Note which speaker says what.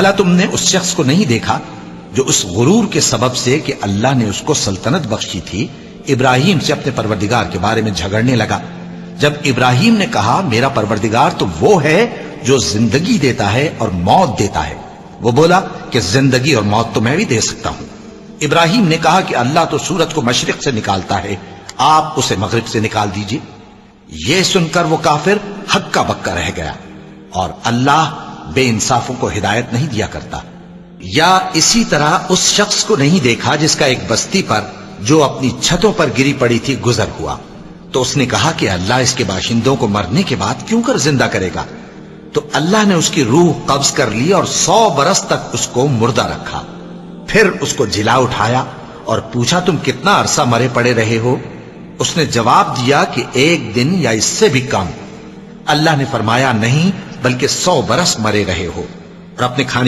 Speaker 1: بھلا تم نے اس شخص کو نہیں دیکھا جو اس غرور کے سبب سے کہ اللہ نے اس کو سلطنت بخشی تھی ابراہیم سے اپنے پروردگار کے بارے میں جھگڑنے لگا؟ جب ابراہیم نے کہا میرا پروردگار تو وہ ہے جو زندگی دیتا ہے اور موت دیتا ہے، وہ بولا کہ زندگی اور موت تو میں بھی دے سکتا ہوں۔ ابراہیم نے کہا کہ اللہ تو سورج کو مشرق سے نکالتا ہے، آپ اسے مغرب سے نکال دیجئے۔ یہ سن کر وہ کافر ہکا بکا رہ گیا، اور اللہ بے انصافوں کو ہدایت نہیں دیا کرتا۔ یا اسی طرح اس شخص کو نہیں دیکھا جس کا ایک بستی پر جو اپنی چھتوں پر گری پڑی تھی گزر ہوا، تو اس نے کہا کہ اللہ اس کے باشندوں کو مرنے کے بعد کیوں کر زندہ کرے گا؟ تو اللہ نے اس کی روح قبض کر لی اور 100 برس تک اس کو مردہ رکھا۔ پھر اس کو جلا اٹھایا اور پوچھا تم کتنا عرصہ مرے پڑے رہے ہو؟ اس نے جواب دیا کہ 1 دن یا اس سے بھی کم۔ اللہ نے فرمایا نہیں بلکہ 100 برس مرے رہے ہو، اور اپنے کھانے